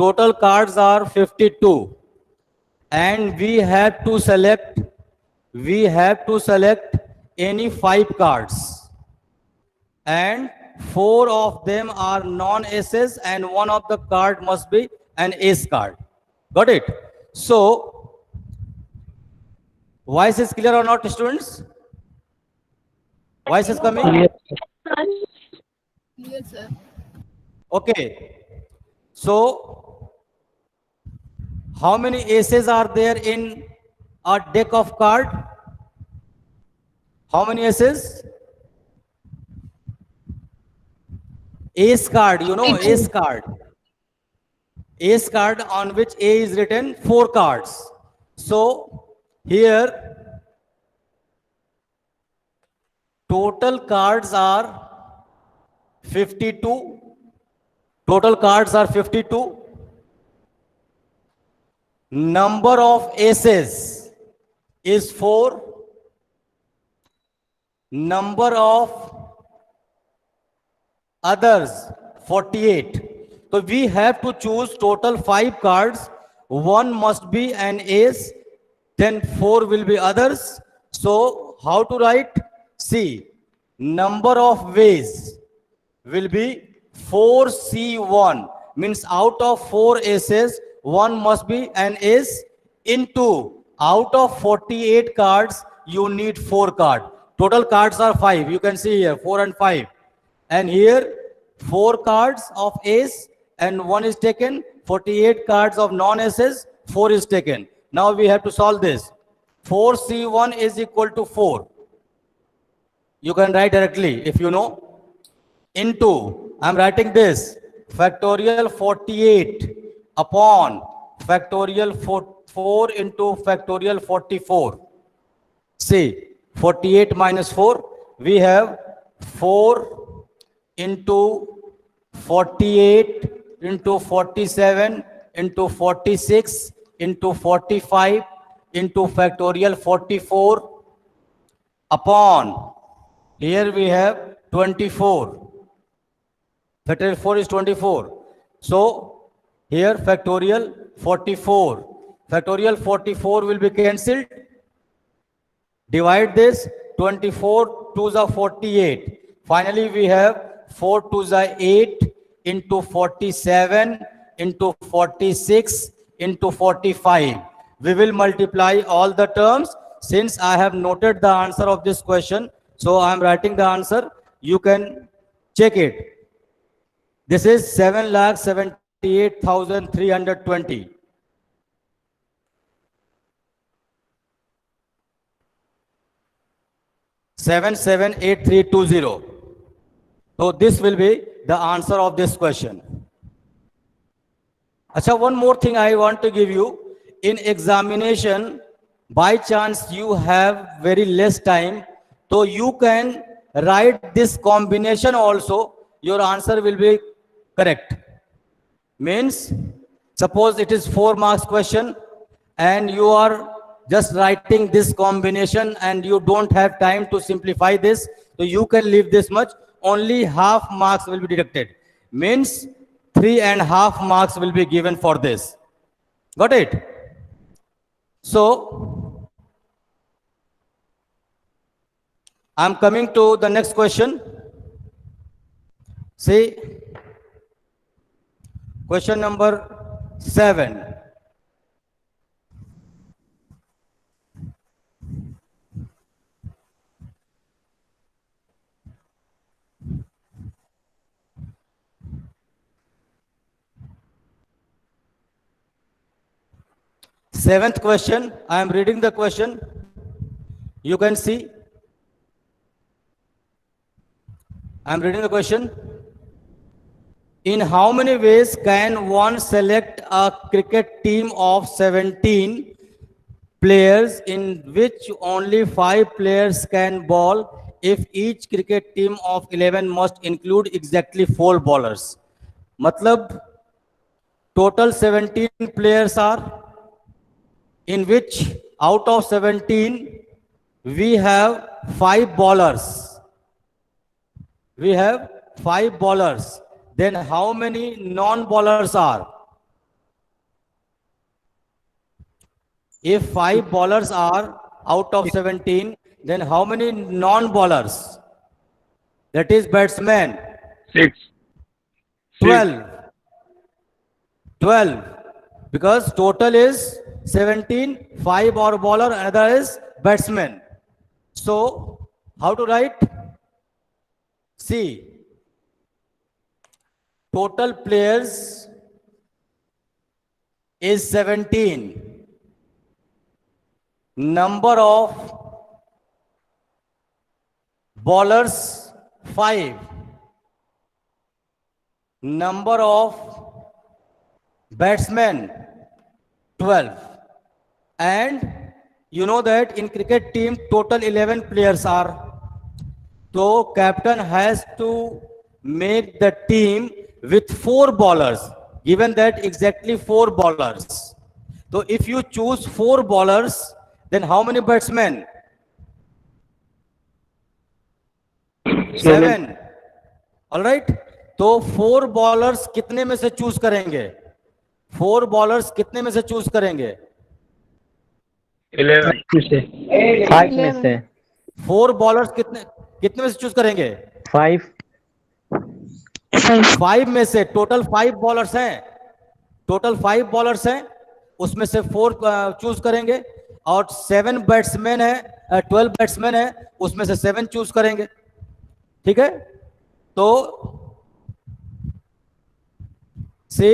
total cards are 52, and we have to select any 5 cards, and 4 of them are non-aces, and one of the card must be an ace card. Got it? So voice is clear or not, students? Voice is coming? Yes, sir. Okay. So how many aces are there in a deck of card? How many aces? Ace card, you know, ace card. Ace card on which A is written, 4 cards. So here total cards are 52. Total cards are 52. Number of aces is 4. Number of others 48. So we have to choose total 5 cards. 1 must be an ace, then 4 will be others. So how to write? See, number of ways will be 4C1, means out of 4 aces, 1 must be an ace, into out of 48 cards, you need 4 cards. Total cards are 5. You can see here 4 and 5. And here 4 cards of ace and 1 is taken. 48 cards of non-aces, 4 is taken. Now we have to solve this. 4C1 is equal to 4. You can write directly if you know. Into, I'm writing this, factorial 48 upon factorial 4 into factorial 44. See, 48 minus 4, we have 4 into 48 into 47 into 46 into 45 into factorial 44 upon, here we have 24. Factorial 4 is 24. So here factorial 44. Factorial 44 will be cancelled. Divide this, 24 2s are 48. Finally we have 4 2s are 8 into 47 into 46 into 45. We will multiply all the terms. Since I have noted the answer of this question, so I am writing the answer. You can check it. This is 7,78,320. 778320. So this will be the answer of this question. Acha, one more thing I want to give you. In examination, by chance you have very less time, so you can write this combination also. Your answer will be correct. Means, suppose it is 4 marks question and you are just writing this combination and you don't have time to simplify this, so you can leave this much. Only half marks will be deducted. Means 3.5 marks will be given for this. Got it? So I'm coming to the next question. See, question number 7. Seventh question, I am reading the question. You can see. I am reading the question. In how many ways can one select a cricket team of 17 players in which only 5 players can bowl if each cricket team of 11 must include exactly 4 bowlers? Matlab, total 17 players are, in which out of 17 we have 5 bowlers. We have 5 bowlers. Then how many non-bowlers are? If 5 bowlers are out of 17, then how many non-bowlers? That is batsmen. 6. 6. 12. 12. Because total is 17, 5 are bowler, another is batsman. So, how to write? See, total players is 17. Number of bowlers 5. Number of batsmen 12. And you know that in cricket team total 11 players are. So captain has to make the team with 4 bowlers, given that exactly 4 bowlers. So if you choose 4 bowlers, then how many batsmen? 7. All right. तो 4 bowlers कितने में से choose करेंगे? 4 bowlers कितने में से choose करेंगे? 11. 5 में से 4 bowlers कितने कितने में से चूज करेंगे? 5 5 में से टोटल 5 बॉलर्स हैं, टोटल 5 बॉलर्स हैं, उसमें से 4 चूज करेंगे और 7 बैट्समैन है, 12 बैट्समैन है, उसमें से 7 चूज करेंगे. ठीक है. तो सी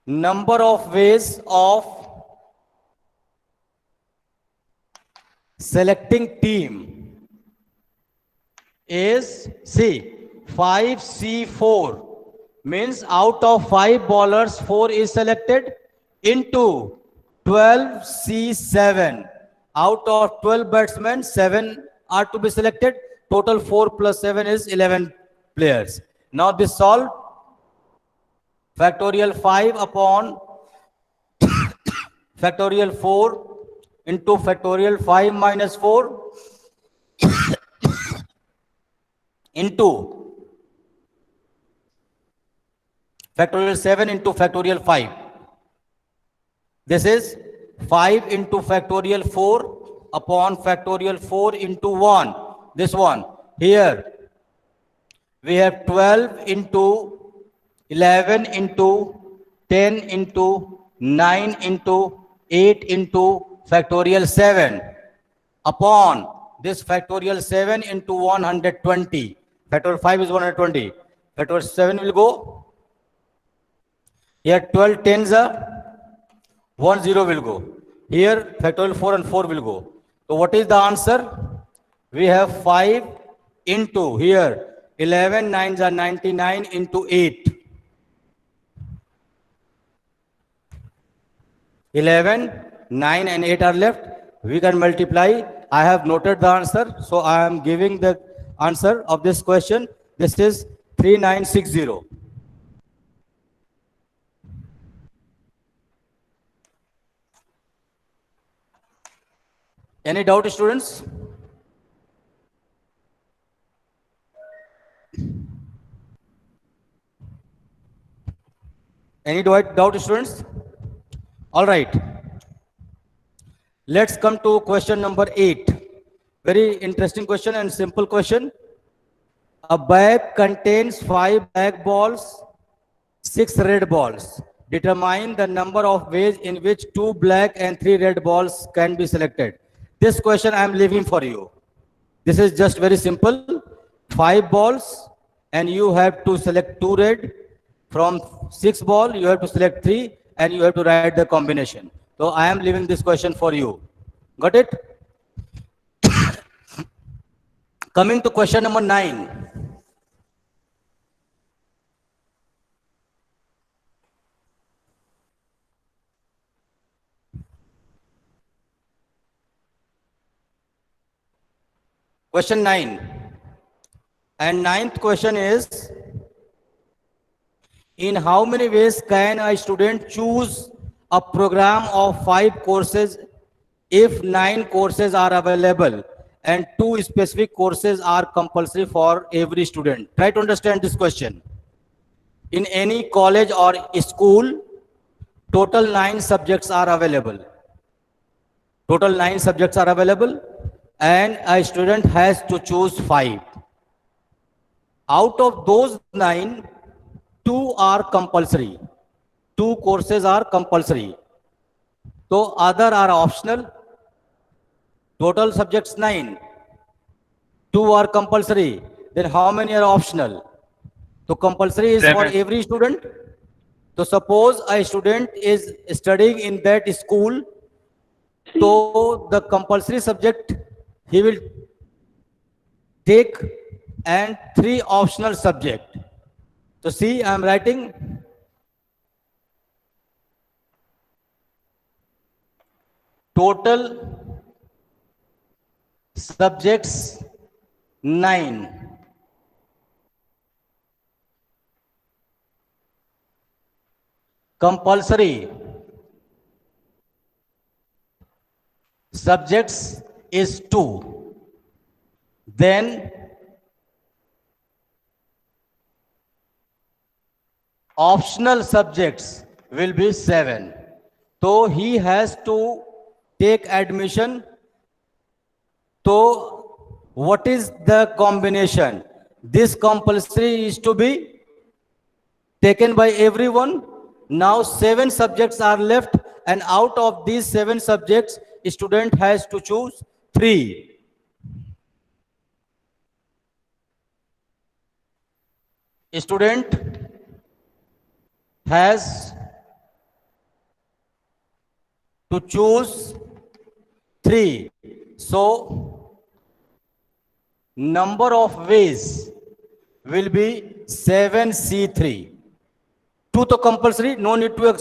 number of ways of selecting team is, see, 5C4 means out of 5 bowlers 4 is selected into 12C7 out of 12 batsmen 7 are to be selected, total 4 plus 7 is 11 players. Now this solved. Factorial 5 upon factorial 4 into factorial 5 minus 4 into factorial 7 into factorial 5. This is 5 into factorial 4 upon factorial 4 into 1. This one. Here we have 12 into 11 into 10 into 9 into 8 into factorial 7 upon this factorial 7 into 120. Factorial 5 is 120. Factorial 7 will go. Here 12 tens are 1 0 will go. Here factorial 4 and 4 will go. So what is the answer? We have 5 into here 11 nines are 99 into 8. 11, 9 and 8 are left. We can multiply. I have noted the answer. So I am giving the answer of this question. This is 3960. Any doubt, students? Any doubt, students? All right. Let's come to question number 8. Very interesting question and simple question. A bag contains 5 black balls, 6 red balls. Determine the number of ways in which 2 black and 3 red balls can be selected. This question I am leaving for you. This is just very simple. 5 balls and you have to select 2 red. From 6 ball, you have to select 3 and you have to write the combination. So I am leaving this question for you. Got it? Coming to question number 9. Question 9. And 9th question is, in how many ways can a student choose a program of 5 courses if 9 courses are available and 2 specific courses are compulsory for every student? Try to understand this question. in any college or school, total 9 subjects are available. Total 9 subjects are available, and a student has to choose 5. Out of those 9, 2 are compulsory. 2 courses are compulsory. So other are optional. Total subjects 9. 2 are compulsory. Then how many are optional? So compulsory is for 7. every student. So suppose a student is studying in that school, so the compulsory subject he will take and 3 optional subject. So see, I am writing total subjects 9. Compulsory subjects is 2. Then optional subjects will be 7. So he has to take admission. So what is the combination? This compulsory is to be taken by everyone. Now 7 subjects are left, and out of these 7 subjects, a student has to choose 3. A student has to choose 3. So number of ways will be 7C3. 2 to compulsory, no need to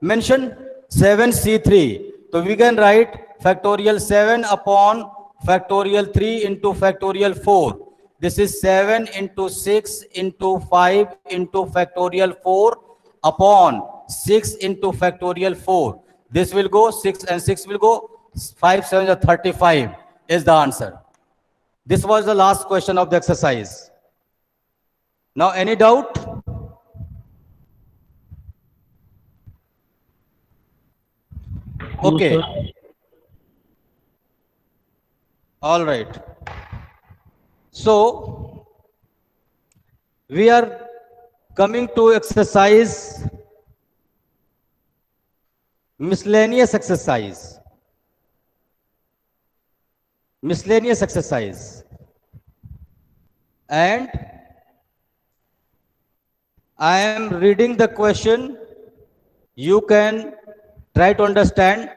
mention. 7C3. So we can write factorial 7 upon factorial 3 into factorial 4. This is 7 into 6 into 5 into factorial 4 upon 6 into factorial 4. This will go 6 and 6 will go 5, 7 are 35 is the answer. This was the last question of the exercise. Now any doubt? Okay. All right. So we are coming to exercise, miscellaneous exercise. Miscellaneous exercise. And I am reading the question. You can try to understand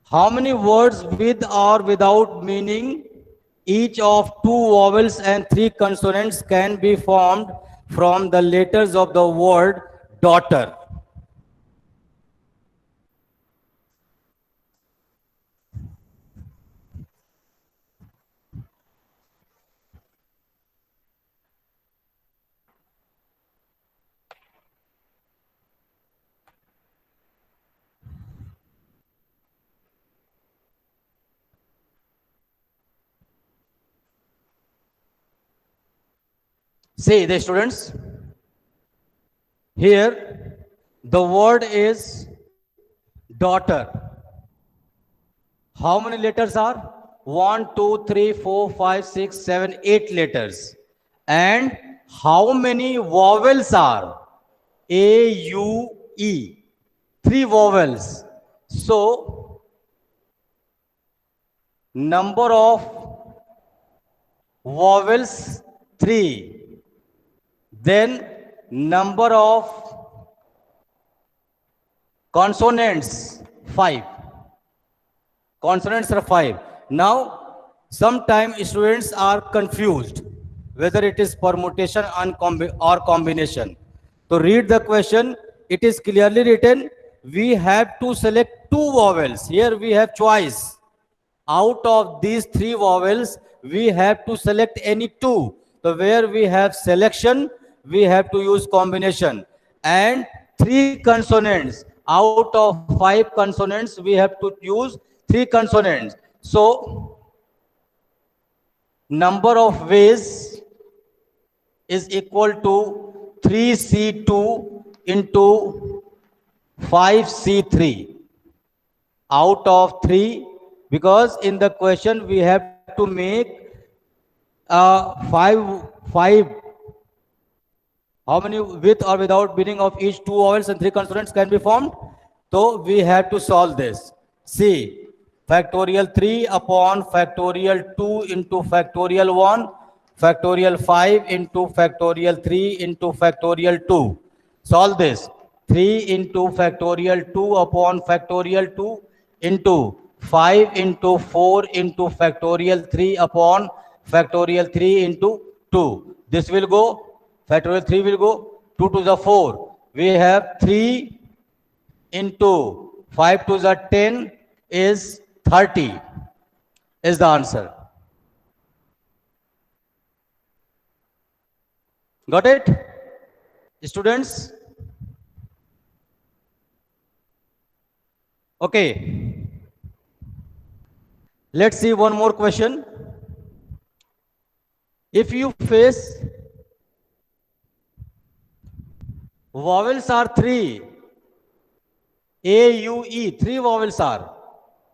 how many words with or without meaning each of 2 vowels and 3 consonants can be formed from the letters of the word daughter. See the students, here the word is daughter. How many letters are? 1, 2, 3, 4, 5, 6, 7, 8 letters. And how many vowels are? A, U, E. 3 vowels. So, number of vowels 3. Then number of consonants 5. Consonants are 5. Now, sometimes students are confused whether it is permutation or combination. So read the question. It is clearly written. We have to select 2 vowels. Here we have choice. Out of these 3 vowels, we have to select any 2. So where we have selection, we have to use combination. And 3 consonants. Out of 5 consonants, we have to use 3 consonants. So, number of ways is equal to 3C2 into 5C3 out of 3, because in the question we have to make 5 how many with or without meaning of each two vowels and three consonants can be formed. So we have to solve this. See, factorial 3 upon factorial 2 into factorial 1, factorial 5 into factorial 3 into factorial 2. Solve this. 3 into factorial 2 upon factorial 2 into 5 into 4 into factorial 3 upon factorial 3 into 2. This will go, factorial 3 will go 2 to the 4. We have 3 into 5 to the 10 is 30 is the answer. Got it? Students? Okay. Let's see one more question. If you face vowels are 3, A, U, E, 3 vowels are,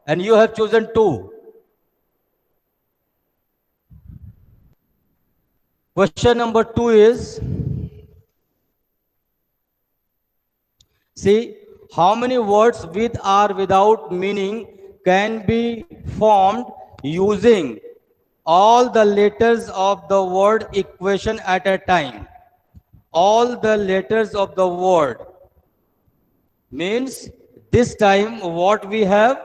and you have chosen 2. Question number 2 is, see, how many words with or without meaning can be formed using all the letters of the word equation at a time? All the letters of the word means this time what we have?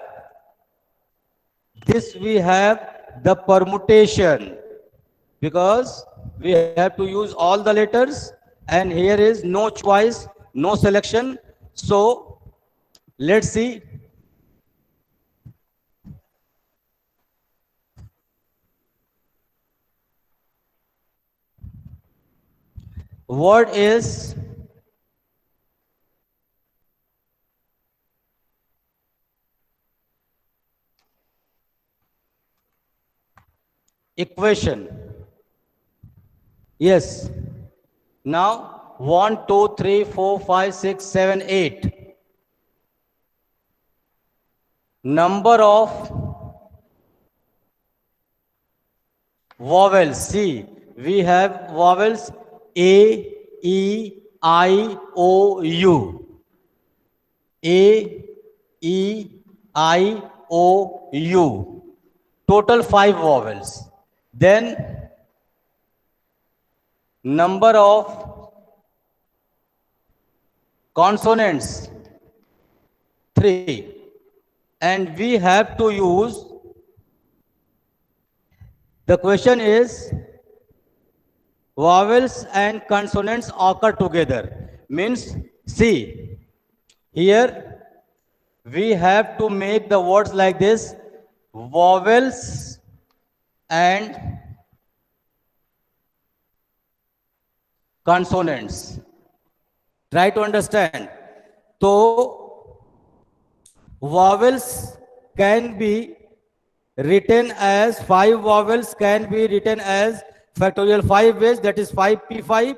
This we have the permutation, because we have to use all the letters and here is no choice, no selection. So let's see. Word is equation. Yes. Now 1, 2, 3, 4, 5, 6, 7, 8. Number of vowels. See, we have vowels A, E, I, O, U. A, E, I, O, U. Total 5 vowels. Then number of consonants 3. And we have to use, the question is, vowels and consonants occur together. Means, see, here we have to make the words like this: vowels and consonants. Try to understand. So, vowels can be written as 5 vowels can be written as factorial 5 ways, that is 5p5,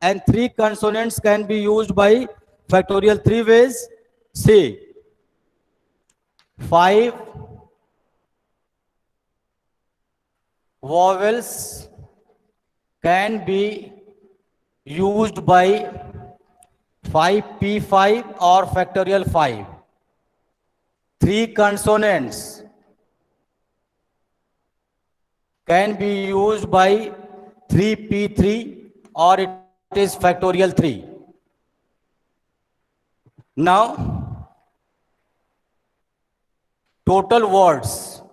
and 3 consonants can be used by factorial 3 ways. See, 5 vowels can be used by 5p5 or factorial 5. 3 consonants can be used by 3p3 or it is factorial 3. Now, total words,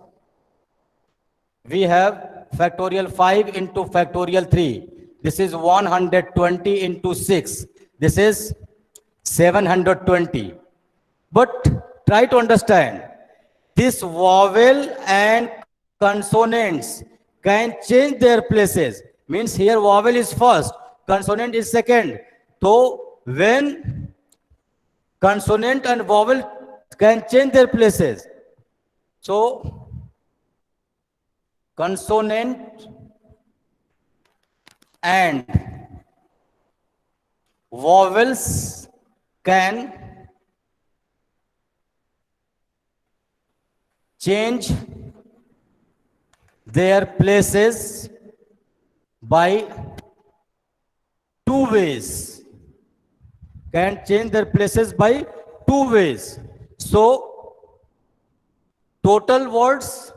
we have factorial 5 into factorial 3. This is 120 into 6. This is 720. But try to understand, this vowel and consonants can change their places. Means here vowel is first, consonant is second. So when consonant and vowel can change their places, so consonant and vowels can change their places by two ways. Can change their places by two ways. So, total words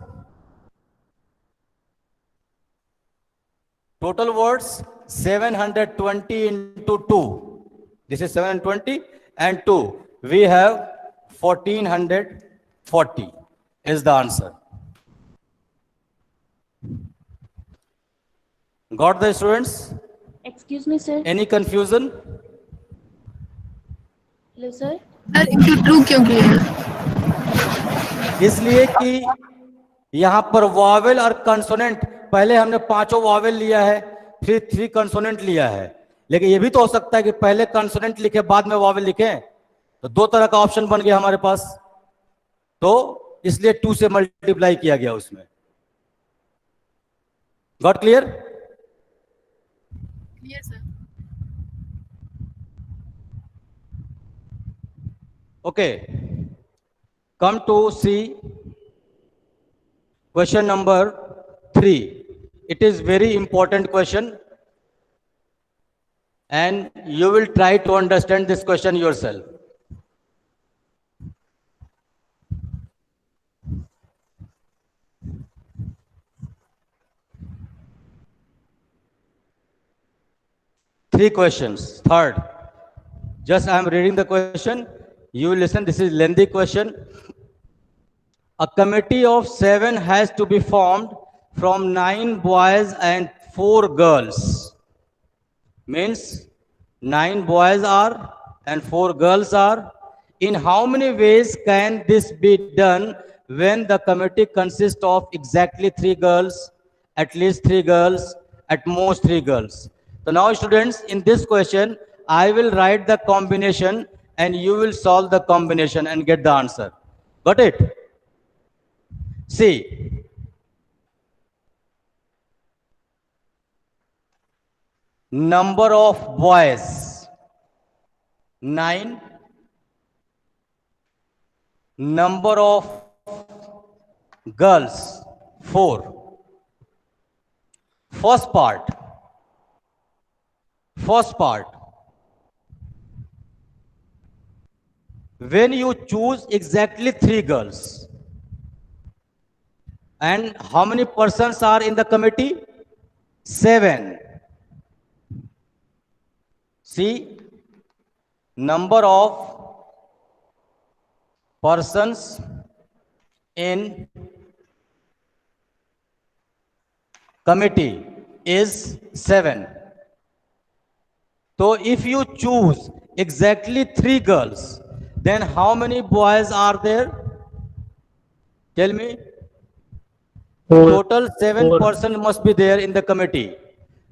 720 into 2. This is 720 and 2. We have 1440 is the answer. Got the students? Excuse me, sir. Any confusion? Hello, sir. Sir into two क्यों किया है? इसलिए कि यहां पर Wavell और consonant, पहले हमने पांचों वावेल लिया है, फिर 3 कंसोनेंट लिया है, लेकिन ये भी तो हो सकता है कि पहले कंसोनेंट लिखे बाद में वावेल लिखे, तो दो तरह का ऑप्शन बन गया हमारे पास, तो इसलिए 2 से मल्टीप्लाई किया गया उसमें। Got clear? Clear sir. Okay, come to see question number 3. It is very important question and you will try to understand this question yourself. Three questions. Third, just I am reading the question. You listen, this is lengthy question. A committee of 7 has to be formed from 9 boys and 4 girls. Means 9 boys are and 4 girls are. In how many ways can this be done when the committee consists of exactly 3 girls, at least 3 girls, at most 3 girls? So now students, in this question, I will write the combination and you will solve the combination and get the answer. Got it? See, number of boys 9, number of girls 4. First part, when you choose exactly 3 girls, and how many persons are in the committee? 7. See, number of persons in committee is 7. So if you choose exactly 3 girls, then how many boys are there? Tell me. Total 7 persons must be there in the committee.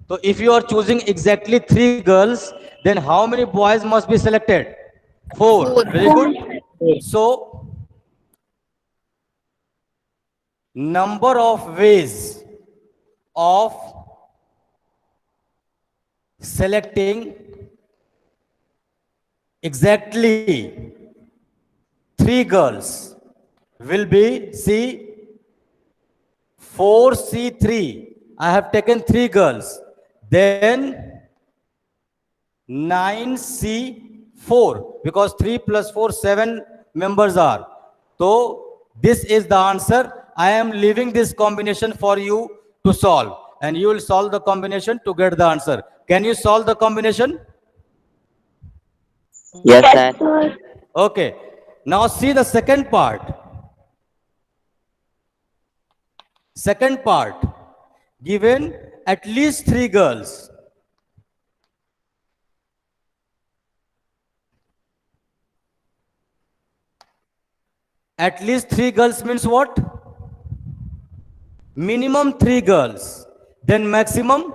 So if you are choosing exactly 3 girls, then how many boys must be selected? 4. Very good. So number of ways of selecting exactly 3 girls will be, see, 4C3. I have taken 3 girls. Then 9C4, because 3 plus 4, 7 members are. So this is the answer. I am leaving this combination for you to solve, and you will solve the combination to get the answer. Can you solve the combination? Yes, sir. Okay. Now see the second part. Second part, given at least 3 girls. At least 3 girls means what? Minimum 3 girls. Then maximum?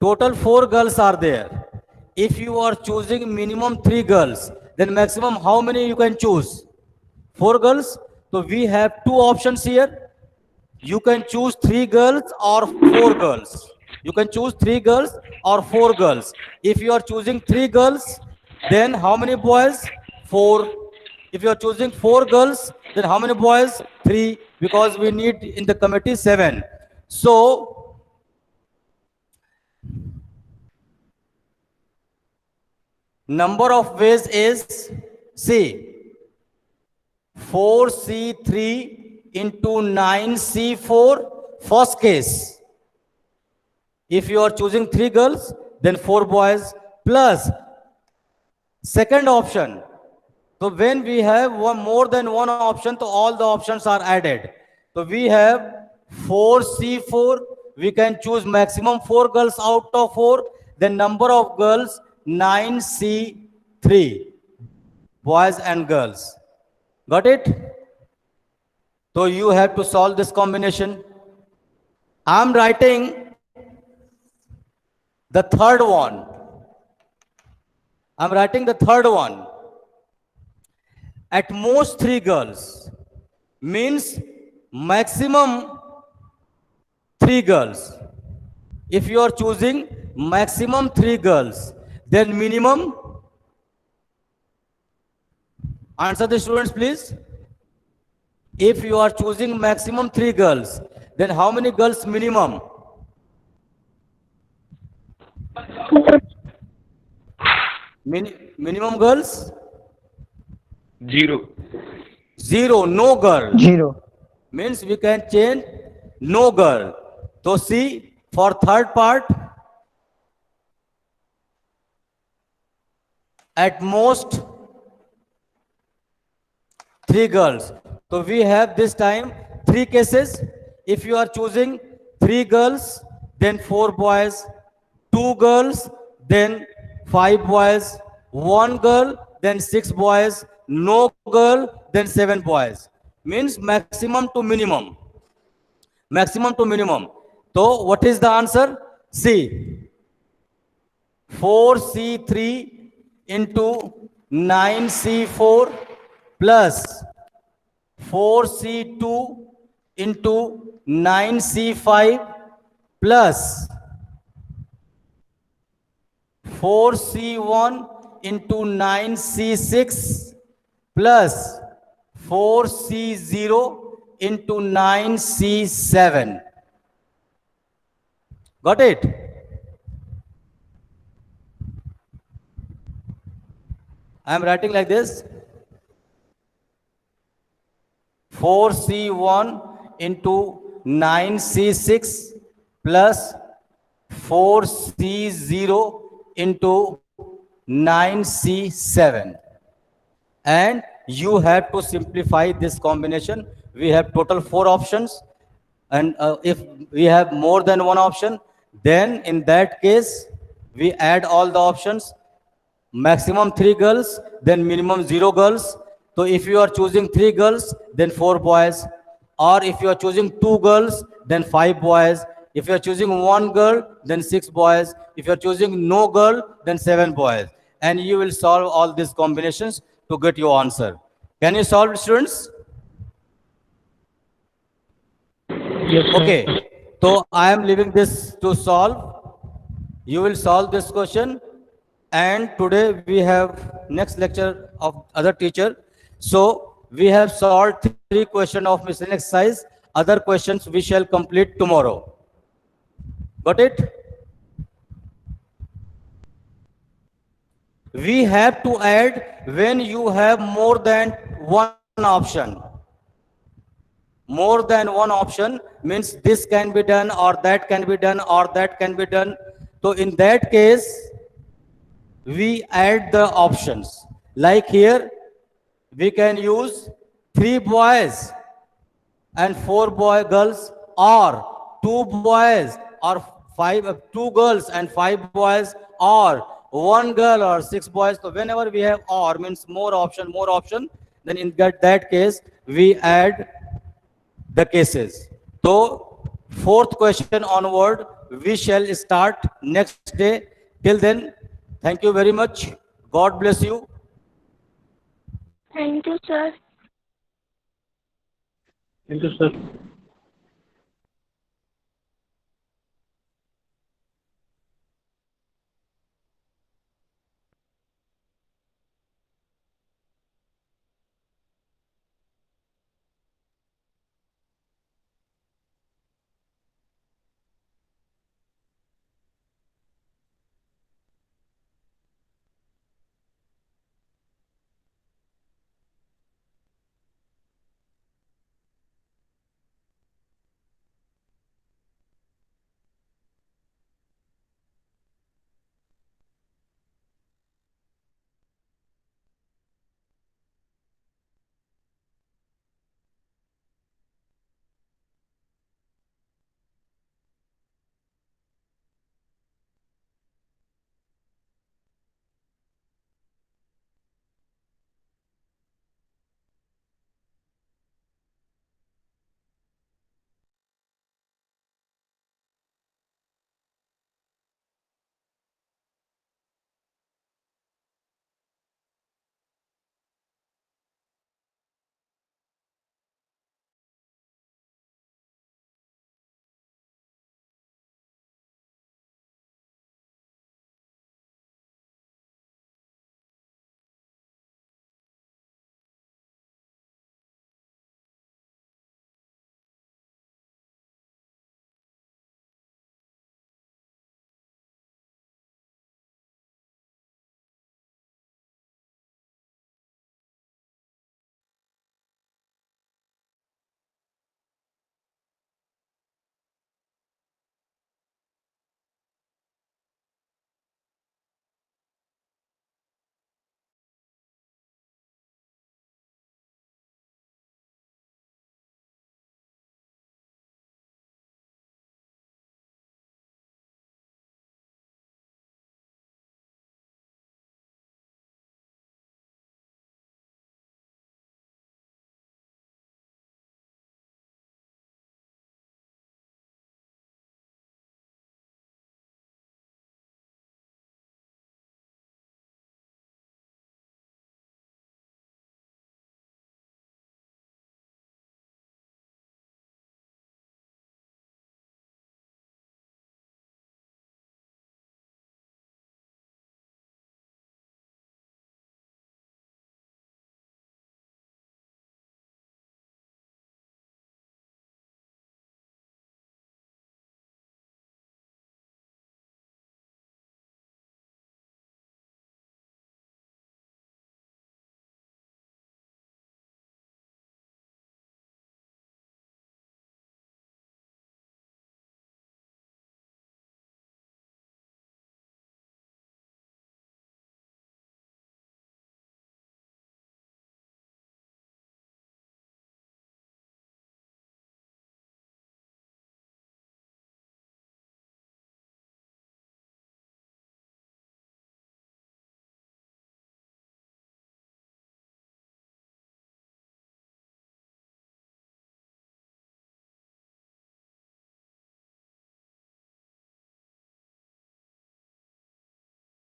Total 4 girls are there. If you are choosing minimum 3 girls, then maximum how many you can choose? 4 girls. So we have 2 options here. You can choose 3 girls or 4 girls. You can choose 3 girls or 4 girls. If you are choosing 3 girls, then how many boys? 4. If you are choosing 4 girls, then how many boys? 3, because we need in the committee 7. So, number of ways is, see, 4C3 into 9C4, first case. If you are choosing 3 girls, then 4 boys, plus second option. So when we have more than one option, so all the options are added. So we have 4C4, we can choose maximum 4 girls out of 4, then number of girls 9C3, boys and girls. Got it? So you have to solve this combination. I'm writing the third one. I'm writing the third one. At most 3 girls means maximum 3 girls. If you are choosing maximum 3 girls, then minimum, answer the students please. If you are choosing maximum 3 girls, then how many girls minimum? Minimum girls? 0. 0, no girl. 0. Means we can change no girl. So see, for third part, at most 3 girls. So we have this time 3 cases. If you are choosing 3 girls, then 4 boys, 2 girls, then 5 boys, 1 girl, then 6 boys, no girl, then 7 boys. Means maximum to minimum. Maximum to minimum. So what is the answer? C. 4C3 into 9C4 plus 4C2 into 9C5 plus 4C1 into 9C6 plus 4C0 into 9C7. Got it? I am writing like this. 4C1 into 9C6 plus 4C0 into 9C7. And you have to simplify this combination. We have total 4 options. And if we have more than one option, then in that case, we add all the options. Maximum 3 girls, then minimum 0 girls. So if you are choosing 3 girls, then 4 boys. Or if you are choosing 2 girls, then 5 boys. If you are choosing 1 girl, then 6 boys. If you are choosing no girl, then 7 boys. And you will solve all these combinations to get your answer. Can you solve, students? Yes, sir. Okay. So I am leaving this to solve. You will solve this question. And today we have next lecture of other teacher. So we have solved 3 questions of miscellaneous exercise. Other questions we shall complete tomorrow. Got it? We have to add when you have more than one option. More than one option means this can be done or that can be done or that can be done. So in that case, we add the options. Like here, we can use 3 boys and 4 girls, or 2 boys or 2 girls and 5 boys, or 1 girl or 6 boys. So whenever we have or means more option, then in that case, we add the cases. So 4th question onward, we shall start next day. Till then, thank you very much. God bless you. Thank you, sir. Thank you, sir.